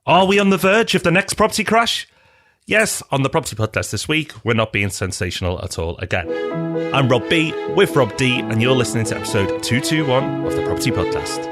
Are we on the verge of the next property crash? Yes, on the Property Podcast this week, we're not being sensational at all again. I'm Rob B with Rob D, and you're listening to episode 221 of the Property Podcast.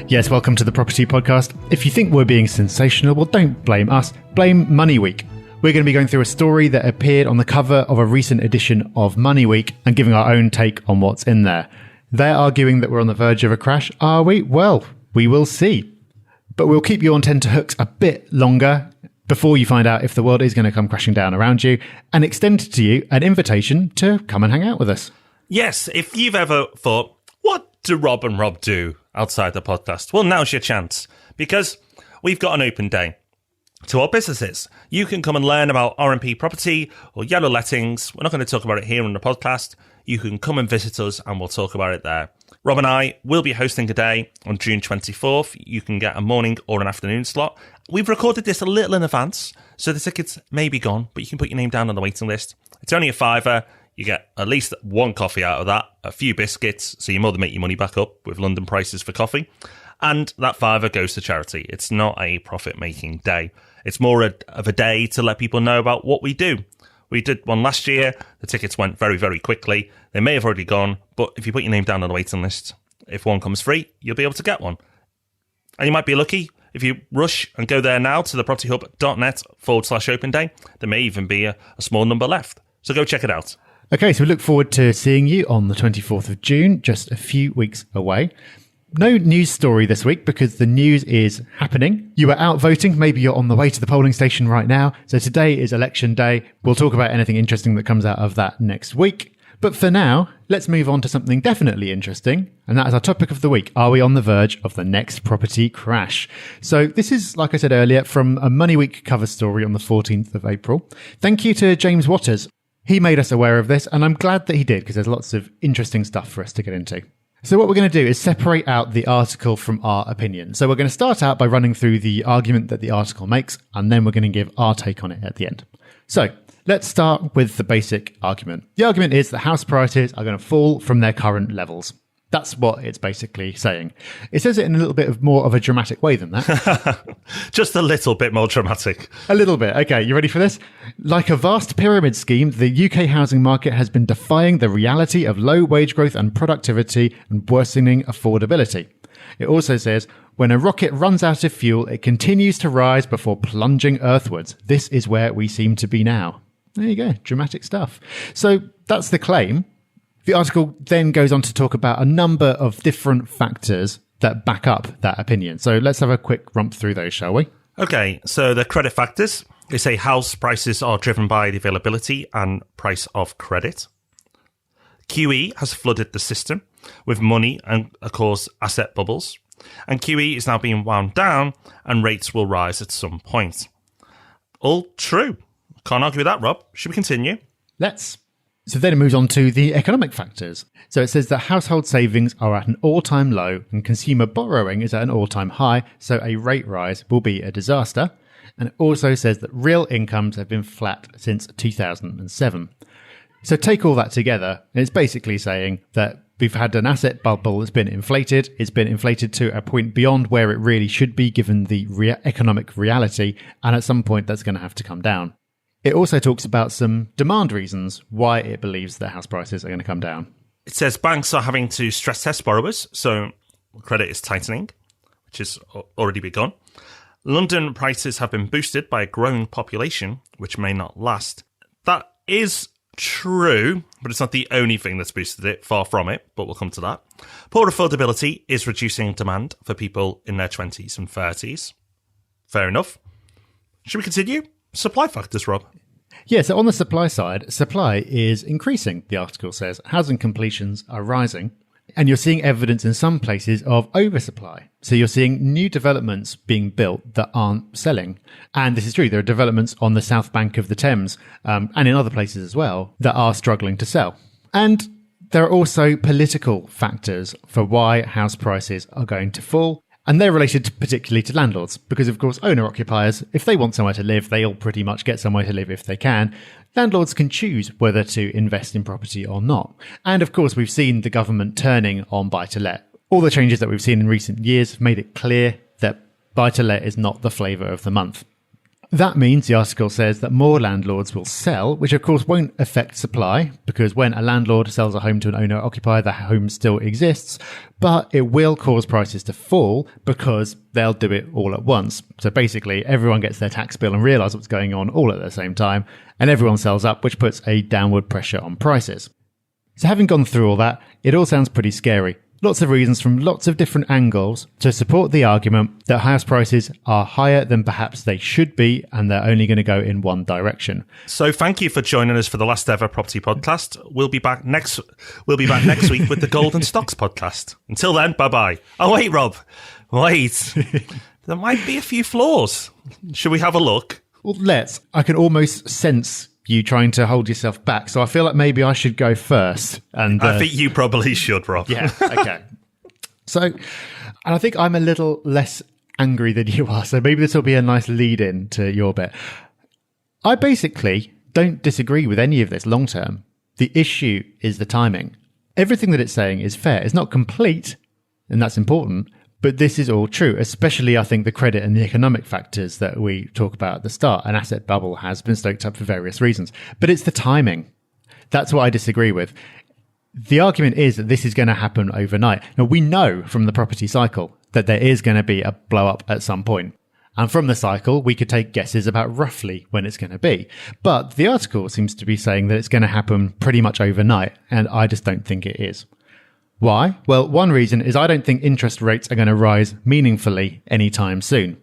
Yes, welcome to the Property Podcast. If you think we're being sensational, well, don't blame us. Blame Moneyweek. We're going to be going through a story that appeared on the cover of a recent edition of Moneyweek and giving our own take on what's in there. They're arguing that we're on the verge of a crash. Are we? Well, we will see. But we'll keep you on tenterhooks a bit longer before you find out if the world is going to come crashing down around you, and extend to you an invitation to come and hang out with us. Yes, if you've ever thought, what do Rob and Rob do outside the podcast? Well, now's your chance, because we've got an open day to our businesses. You can come and learn about R&P property or yellow lettings. We're not going to talk about it here on the podcast. You can come and visit us and we'll talk about it there. Rob and I will be hosting a day on June 24th. You can get a morning or an afternoon slot. We've recorded this a little in advance, so the tickets may be gone, but you can put your name down on the waiting list. It's only a £5. You get at least one coffee out of that, a few biscuits, so you more than make your money back up with London prices for coffee. And that £5 goes to charity. It's not a profit-making day. It's more of a day to let people know about what we do. We did one last year. The tickets went very, very quickly. They may have already gone, but if you put your name down on the waiting list, if one comes free, you'll be able to get one. And you might be lucky if you rush and go there now to thepropertyhub.net/open day. There may even be a small number left. So go check it out. Okay, so we look forward to seeing you on the 24th of June, just a few weeks away. No news story this week because the news is happening. You are out voting. Maybe you're on the way to the polling station right now. So today is election day. We'll talk about anything interesting that comes out of that next week. But for now, let's move on to something definitely interesting. And that is our topic of the week. Are we on the verge of the next property crash? So this is, like I said earlier, from a Moneyweek cover story on the 14th of April. Thank you to James Waters. He made us aware of this, and I'm glad that he did because there's lots of interesting stuff for us to get into. So what we're going to do is separate out the article from our opinion. So we're going to start out by running through the argument that the article makes, and then we're going to give our take on it at the end. So let's start with the basic argument. The argument is that house prices are going to fall from their current levels. That's what it's basically saying. It says it in a little bit of more of a dramatic way than that. Just a little bit more dramatic. A little bit. Okay, you ready for this? Like a vast pyramid scheme, the UK housing market has been defying the reality of low wage growth and productivity and worsening affordability. It also says, when a rocket runs out of fuel, it continues to rise before plunging earthwards. This is where we seem to be now. There you go. Dramatic stuff. So that's the claim. The article then goes on to talk about a number of different factors that back up that opinion. So let's have a quick romp through those, shall we? Okay, so the credit factors. They say house prices are driven by the availability and price of credit. QE has flooded the system with money and, of course, asset bubbles. And QE is now being wound down and rates will rise at some point. All true. Can't argue with that, Rob. Should we continue? Let's. So then it moves on to the economic factors. So it says that household savings are at an all-time low and consumer borrowing is at an all-time high, so a rate rise will be a disaster. And it also says that real incomes have been flat since 2007. So take all that together, and it's basically saying that we've had an asset bubble that's been inflated. It's been inflated to a point beyond where it really should be given the economic reality, and at some point that's going to have to come down. It also talks about some demand reasons why it believes that house prices are going to come down. It says banks are having to stress test borrowers, so credit is tightening, which has already begun. London prices have been boosted by a growing population, which may not last. That is true, but it's not the only thing that's boosted it, far from it, but we'll come to that. Poor affordability is reducing demand for people in their 20s and 30s. Fair enough. Should we continue? Supply factors, Rob. Yeah, so on the supply side, supply is increasing, the article says. Housing completions are rising, and you're seeing evidence in some places of oversupply. So you're seeing new developments being built that aren't selling. And this is true. There are developments on the south bank of the Thames and in other places as well that are struggling to sell. And there are also political factors for why house prices are going to fall. And they're related particularly to landlords because, of course, owner-occupiers, if they want somewhere to live, they'll pretty much get somewhere to live if they can. Landlords can choose whether to invest in property or not. And, of course, we've seen the government turning on buy-to-let. All the changes that we've seen in recent years have made it clear that buy-to-let is not the flavour of the month. That means, the article says, that more landlords will sell, which of course won't affect supply, because when a landlord sells a home to an owner-occupier, the home still exists, but it will cause prices to fall because they'll do it all at once. So basically, everyone gets their tax bill and realise what's going on all at the same time, and everyone sells up, which puts a downward pressure on prices. So having gone through all that, it all sounds pretty scary. Lots of reasons from lots of different angles to support the argument that house prices are higher than perhaps they should be, and they're only going to go in one direction. So thank you for joining us for the last ever property podcast. We'll be back next week with the Golden Stocks podcast. Until then, bye-bye. Oh, wait, Rob. Wait. There might be a few flaws. Should we have a look? Well, let's. I can almost sense you trying to hold yourself back, so I feel like maybe I should go first. And I think you probably should, Rob. Yeah, okay. So, and I think I'm a little less angry than you are, so maybe this will be a nice lead-in to your bit. I basically don't disagree with any of this long term. The issue is the timing. Everything that it's saying is fair. It's not complete, and that's important, but this is all true, especially, I think, the credit and the economic factors that we talk about at the start. An asset bubble has been stoked up for various reasons, but it's the timing. That's what I disagree with. The argument is that this is going to happen overnight. Now, we know from the property cycle that there is going to be a blow up at some point. And from the cycle, we could take guesses about roughly when it's going to be. But the article seems to be saying that it's going to happen pretty much overnight, and I just don't think it is. Why? Well, one reason is I don't think interest rates are going to rise meaningfully anytime soon.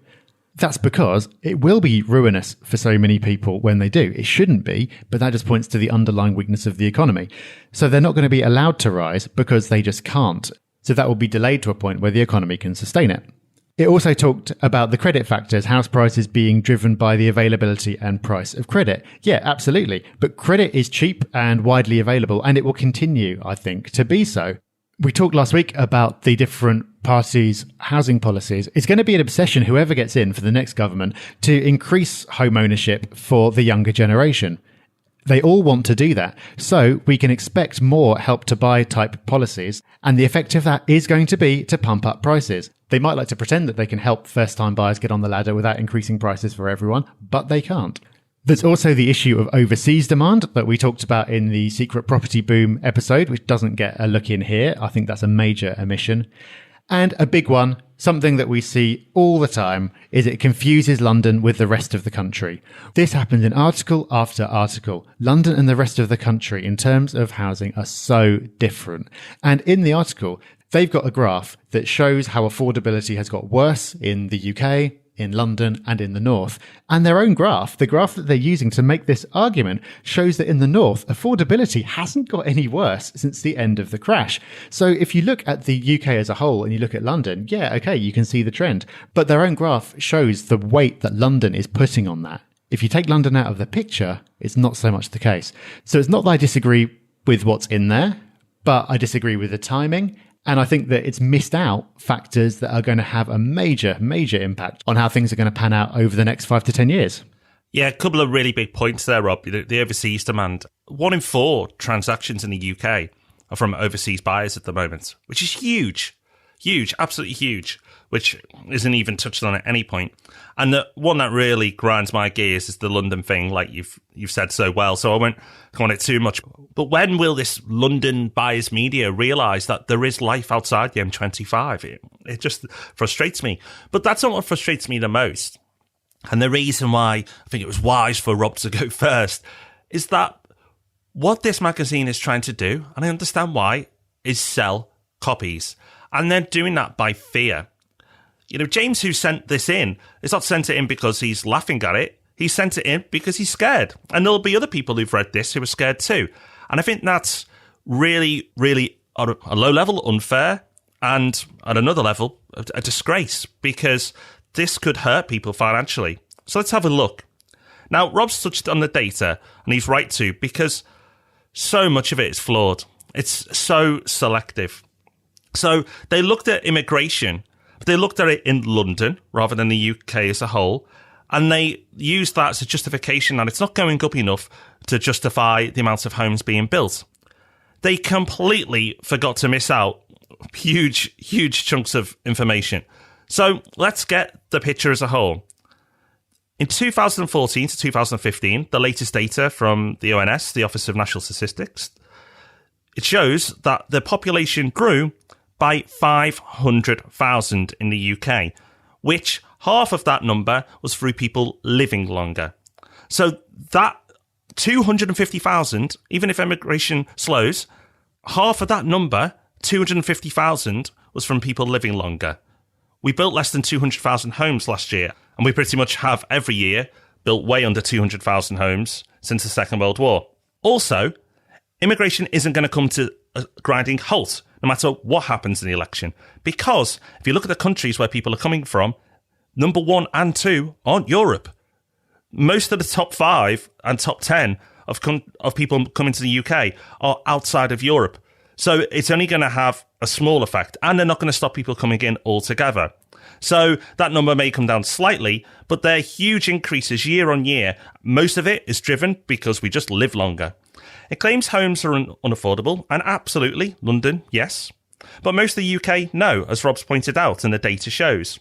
That's because it will be ruinous for so many people when they do. It shouldn't be, but that just points to the underlying weakness of the economy. So they're not going to be allowed to rise because they just can't. So that will be delayed to a point where the economy can sustain it. It also talked about the credit factors, house prices being driven by the availability and price of credit. Yeah, absolutely. But credit is cheap and widely available, and it will continue, I think, to be so. We talked last week about the different parties' housing policies. It's going to be an obsession, whoever gets in for the next government, to increase home ownership for the younger generation. They all want to do that. So we can expect more help to buy type policies. And the effect of that is going to be to pump up prices. They might like to pretend that they can help first-time buyers get on the ladder without increasing prices for everyone, but they can't. There's also the issue of overseas demand that we talked about in the Secret Property Boom episode, which doesn't get a look in here. I think that's a major omission. And a big one, something that we see all the time, is it confuses London with the rest of the country. This happens in article after article. London and the rest of the country in terms of housing are so different. And in the article, they've got a graph that shows how affordability has got worse in the UK, in London and in the North. And their own graph, the graph that they're using to make this argument, shows that in the North, affordability hasn't got any worse since the end of the crash. So if you look at the UK as a whole and you look at London, yeah, okay, you can see the trend. But their own graph shows the weight that London is putting on that. If you take London out of the picture, it's not so much the case. So it's not that I disagree with what's in there, but I disagree with the timing. And I think that it's missed out factors that are going to have a major, major impact on how things are going to pan out over the next 5 to 10 years. Yeah, a couple of really big points there, Rob. The overseas demand. 1 in 4 transactions in the UK are from overseas buyers at the moment, which is huge. Huge, absolutely huge, which isn't even touched on at any point. And the one that really grinds my gears is the London thing, like you've said so well, so I won't go on it too much. But when will this London buyers media realise that there is life outside the M25? It just frustrates me. But that's not what frustrates me the most. And the reason why I think it was wise for Rob to go first is that what this magazine is trying to do, and I understand why, is sell copies. And they're doing that by fear. You know, James, who sent this in, has not sent it in because he's laughing at it. He sent it in because he's scared. And there'll be other people who've read this who are scared too. And I think that's really, really, on a low level, unfair. And at another level, a disgrace. Because this could hurt people financially. So let's have a look. Now, Rob's touched on the data, and he's right to, because so much of it is flawed. It's so selective. So they looked at immigration But they looked at it in London rather than the UK as a whole, and they used that as a justification that it's not going up enough to justify the amount of homes being built. They completely forgot to miss out huge chunks of information. So let's get the picture as a whole. In 2014 to 2015, the latest data from the ONS, the Office of National Statistics, it shows that the population grew by 500,000 in the UK, which half of that number was through people living longer. So that 250,000, even if immigration slows, half of that number, 250,000, was from people living longer. We built less than 200,000 homes last year, and we pretty much have every year built way under 200,000 homes since the Second World War. Also, immigration isn't going to come to a grinding halt no matter what happens in the election, because if you look at the countries where people are coming from, number 1 and 2 aren't Europe. Most of the top 5 and top 10 of people coming to the UK are outside of Europe. So it's only going to have a small effect, and they're not going to stop people coming in altogether. So that number may come down slightly, but they're huge increases year on year. Most of it is driven because we just live longer. It claims homes are unaffordable, and absolutely, London, yes. But most of the UK, no, as Rob's pointed out, and the data shows.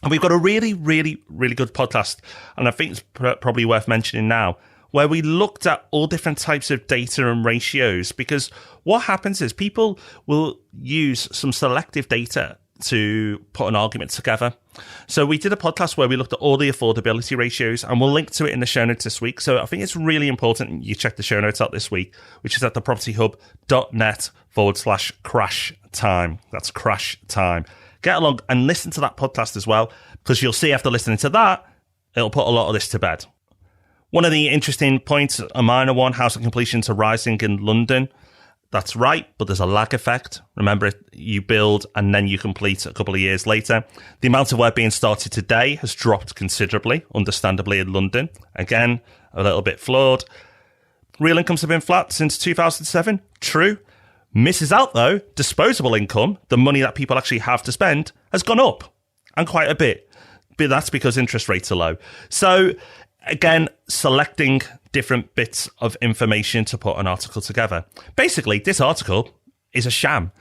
And we've got a really good podcast, and I think it's probably worth mentioning now, where we looked at all different types of data and ratios, because what happens is people will use some selective data to put an argument together. So we did a podcast where we looked at all the affordability ratios, and we'll link to it in the show notes this week. So I think it's really important you check the show notes out this week, which is at thepropertyhub.net/crash time. That's crash time. Get along and listen to that podcast as well, because you'll see after listening to that, it'll put a lot of this to bed. One of the interesting points, a minor one, housing completions are rising in London. That's right, but there's a lag effect. Remember, you build and then you complete a couple of years later. The amount of work being started today has dropped considerably, understandably, in London. Again, a little bit flawed. Real incomes have been flat since 2007. True. Misses out, though, disposable income, the money that people actually have to spend, has gone up, and quite a bit. But that's because interest rates are low. So, again, selecting different bits of information to put an article together. Basically, this article is a sham.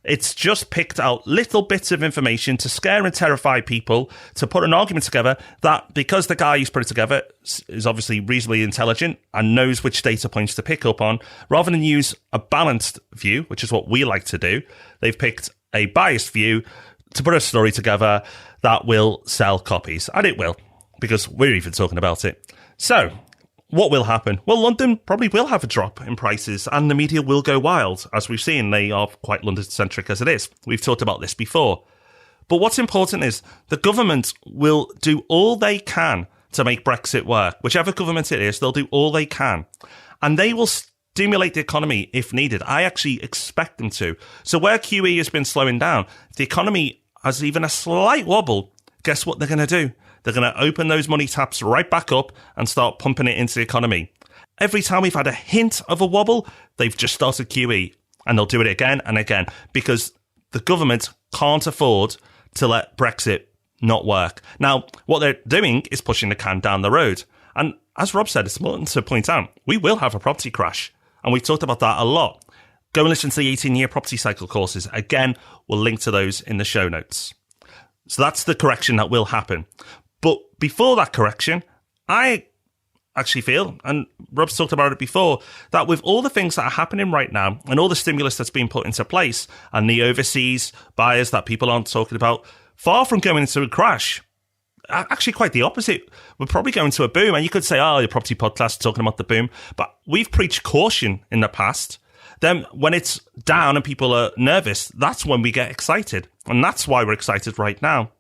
It's just picked out little bits of information to scare and terrify people, to put an argument together that, because the guy who's put it together is obviously reasonably intelligent and knows which data points to pick up on, rather than use a balanced view, which is what we like to do, they've picked a biased view to put a story together that will sell copies. And it will, because we're even talking about it. So, what will happen? Well, London probably will have a drop in prices, and the media will go wild. As we've seen, they are quite London-centric as it is. We've talked about this before. But what's important is the government will do all they can to make Brexit work. Whichever government it is, they'll do all they can. And they will stimulate the economy if needed. I actually expect them to. So where QE has been slowing down, if the economy has even a slight wobble, guess what they're going to do? They're going to open those money taps right back up and start pumping it into the economy. Every time we've had a hint of a wobble, they've just started QE. And they'll do it again and again, because the government can't afford to let Brexit not work. Now, what they're doing is pushing the can down the road. And as Rob said, it's important to point out, we will have a property crash. And we've talked about that a lot. Go and listen to the 18-year property cycle courses. Again, we'll link to those in the show notes. So that's the correction that will happen. But before that correction, I actually feel, and Rob's talked about it before, that with all the things that are happening right now and all the stimulus that's been put into place and the overseas buyers that people aren't talking about, far from going into a crash, actually quite the opposite. We're probably going to a boom. And you could say, oh, your property podcast talking about the boom. But we've preached caution in the past. Then when it's down and people are nervous, that's when we get excited. And that's why we're excited right now.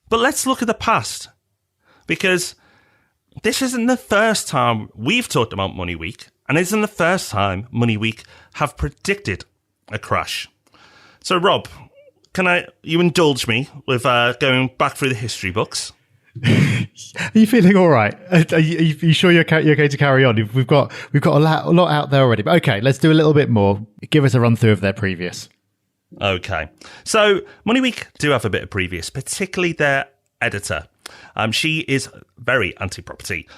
But let's look at the past. Because this isn't the first time we've talked about Moneyweek, and it isn't the first time Moneyweek have predicted a crash. So, Rob, can you indulge me with going back through the history books? Are you feeling all right? Are you sure you're okay to carry on? We've got a lot out there already. But okay, let's do a little bit more. Give us a run through of their previous. Okay. So Moneyweek do have a bit of previous, particularly their editor. She is very anti-property.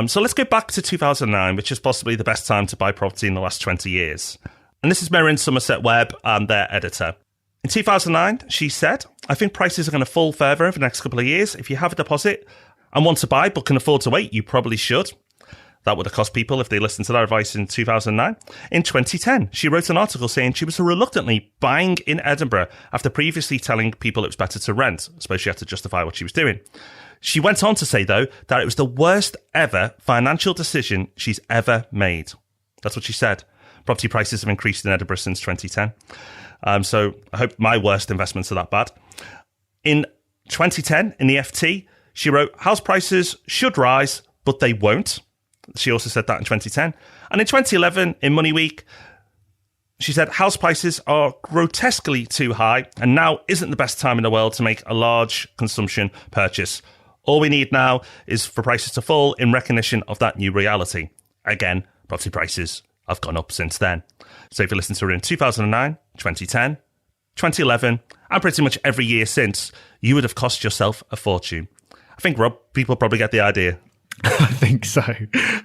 So let's go back to 2009, which is possibly the best time to buy property in the last 20 years. And this is mirroring Somerset Webb and their editor. In 2009, she said, I think prices are going to fall further over the next couple of years. If you have a deposit and want to buy but can afford to wait, you probably should. That would have cost people if they listened to that advice in 2009. In 2010, she wrote an article saying she was reluctantly buying in Edinburgh after previously telling people it was better to rent. I suppose she had to justify what she was doing. She went on to say, though, that it was the worst ever financial decision she's ever made. That's what she said. Property prices have increased in Edinburgh since 2010. So I hope my worst investments are that bad. In 2010, in the FT, she wrote, house prices should rise, but they won't. She also said that in 2010. And in 2011, in Moneyweek, she said house prices are grotesquely too high and now isn't the best time in the world to make a large consumption purchase. All we need now is for prices to fall in recognition of that new reality. Again, property prices have gone up since then. So if you listen to her in 2009, 2010, 2011, and pretty much every year since, you would have cost yourself a fortune. I think, Rob, people probably get the idea. I think so.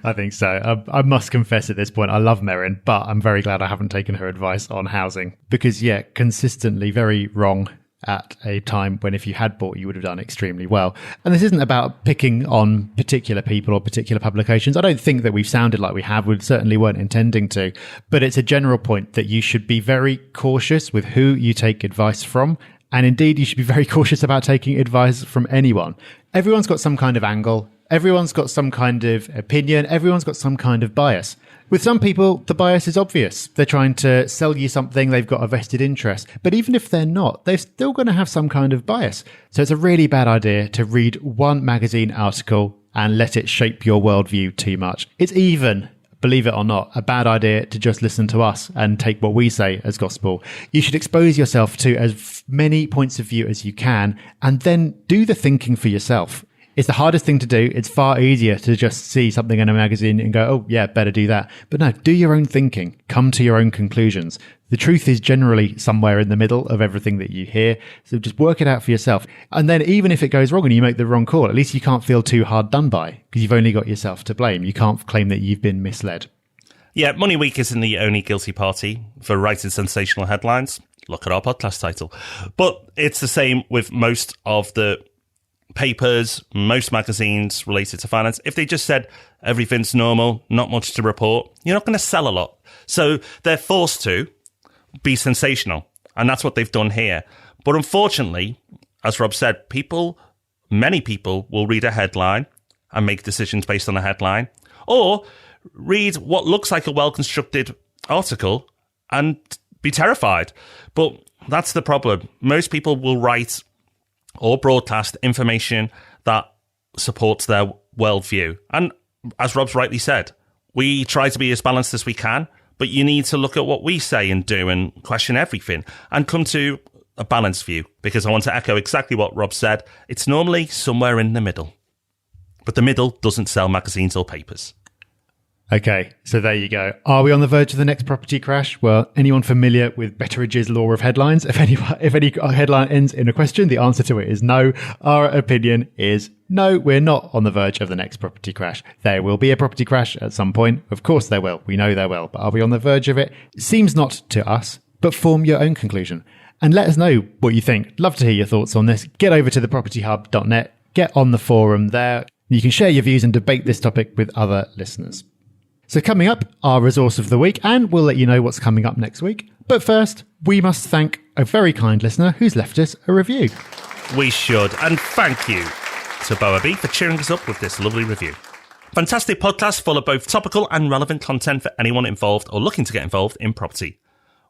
I must confess at this point, I love Merrin, but I'm very glad I haven't taken her advice on housing because, yeah, consistently very wrong at a time when if you had bought, you would have done extremely well. And this isn't about picking on particular people or particular publications. I don't think that we've sounded like we have. We certainly weren't intending to. But it's a general point that you should be very cautious with who you take advice from. And indeed, you should be very cautious about taking advice from anyone. Everyone's got some kind of angle. Everyone's got some kind of opinion. Everyone's got some kind of bias. With some people, the bias is obvious. They're trying to sell you something. They've got a vested interest. But even if they're not, they're still going to have some kind of bias. So it's a really bad idea to read one magazine article and let it shape your worldview too much. It's even, believe it or not, a bad idea to just listen to us and take what we say as gospel. You should expose yourself to as many points of view as you can and then do the thinking for yourself. It's the hardest thing to do. It's far easier to just see something in a magazine and go, oh, yeah, better do that. But no, do your own thinking. Come to your own conclusions. The truth is generally somewhere in the middle of everything that you hear. So just work it out for yourself. And then even if it goes wrong and you make the wrong call, at least you can't feel too hard done by because you've only got yourself to blame. You can't claim that you've been misled. Yeah, Moneyweek isn't the only guilty party for writing sensational headlines. Look at our podcast title. But it's the same with most of the papers, most magazines related to finance. If they just said everything's normal, not much to report, you're not going to sell a lot. So they're forced to be sensational. And that's what they've done here. But unfortunately, as Rob said, many people will read a headline and make decisions based on a headline, or read what looks like a well-constructed article and be terrified. But that's the problem. Most people will write or broadcast information that supports their worldview. And as Rob's rightly said, we try to be as balanced as we can, but you need to look at what we say and do and question everything and come to a balanced view, because I want to echo exactly what Rob said. It's normally somewhere in the middle, but the middle doesn't sell magazines or papers. Okay, so there you go. Are we on the verge of the next property crash? Well, anyone familiar with Betteridge's law of headlines? If any headline ends in a question, the answer to it is no. Our opinion is no, we're not on the verge of the next property crash. There will be a property crash at some point. Of course there will. We know there will. But are we on the verge of it? Seems not to us, but form your own conclusion. And let us know what you think. Love to hear your thoughts on this. Get over to thepropertyhub.net. Get on the forum there. You can share your views and debate this topic with other listeners. So coming up, our resource of the week, and we'll let you know what's coming up next week. But first, we must thank a very kind listener who's left us a review. We should, and thank you to Boa B for cheering us up with this lovely review. Fantastic podcast full of both topical and relevant content for anyone involved or looking to get involved in property.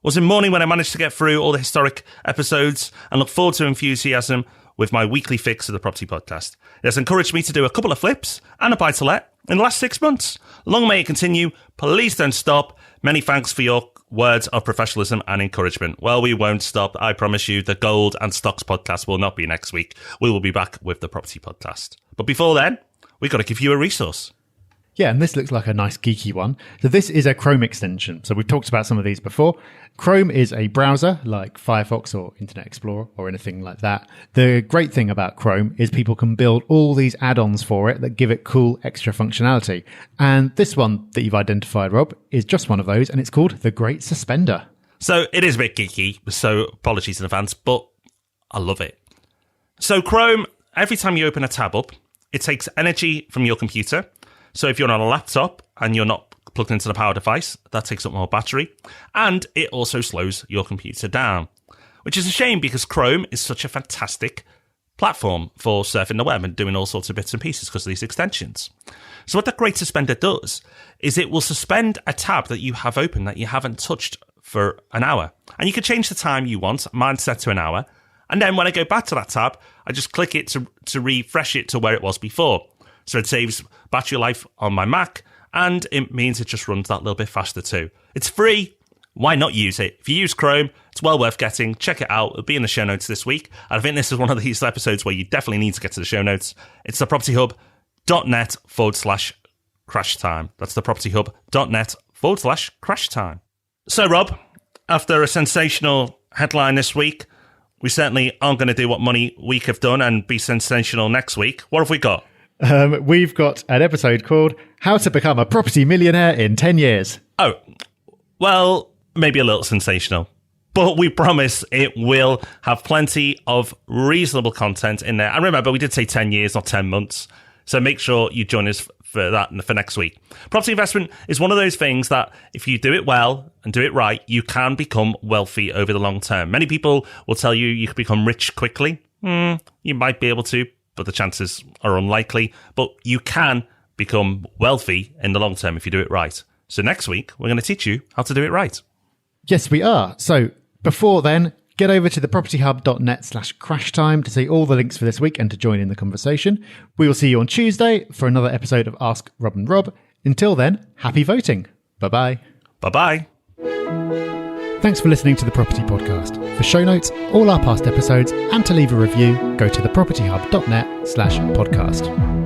Was in mourning when I managed to get through all the historic episodes and look forward to enthusiasm with my weekly fix of the property podcast. It has encouraged me to do a couple of flips and a buy-to-let in the last 6 months. Long may it continue. Please don't stop. Many thanks for your words of professionalism and encouragement. Well, we won't stop. I promise you the gold and stocks podcast will not be next week. We will be back with the property podcast. But before then, we've got to give you a resource. Yeah, and this looks like a nice geeky one. So this is a Chrome extension. So we've talked about some of these before. Chrome is a browser like Firefox or Internet Explorer or anything like that. The great thing about Chrome is people can build all these add-ons for it that give it cool extra functionality. And this one that you've identified, Rob, is just one of those, and it's called the Great Suspender. So it is a bit geeky, so apologies in advance, but I love it. So Chrome, every time you open a tab up, it takes energy from your computer. So if you're on a laptop and you're not plugged into the power device, that takes up more battery. And it also slows your computer down, which is a shame because Chrome is such a fantastic platform for surfing the web and doing all sorts of bits and pieces because of these extensions. So what the Great Suspender does is it will suspend a tab that you have open that you haven't touched for an hour. And you can change the time you want. Mine's set to an hour. And then when I go back to that tab, I just click it to refresh it to where it was before. So it saves battery life on my Mac, and it means it just runs that little bit faster too. It's free. Why not use it? If you use Chrome, it's well worth getting. Check it out. It'll be in the show notes this week. And I think this is one of these episodes where you definitely need to get to the show notes. It's thepropertyhub.net/crash time. That's thepropertyhub.net/crash time. So, Rob, after a sensational headline this week, we certainly aren't going to do what Moneyweek have done and be sensational next week. What have we got? We've got an episode called How to Become a Property Millionaire in 10 Years. Oh, well, maybe a little sensational, but we promise it will have plenty of reasonable content in there. And remember, we did say 10 years, not 10 months. So make sure you join us for that for next week. Property investment is one of those things that if you do it well and do it right, you can become wealthy over the long term. Many people will tell you you can become rich quickly. You might be able to, but the chances are unlikely. But you can become wealthy in the long term if you do it right. So next week, we're going to teach you how to do it right. Yes, we are. So before then, get over to thepropertyhub.net/crash time to see all the links for this week and to join in the conversation. We will see you on Tuesday for another episode of Ask Rob and Rob. Until then, happy voting. Bye-bye. Bye-bye. Thanks for listening to The Property Podcast. For show notes, all our past episodes, and to leave a review, go to thepropertyhub.net/podcast.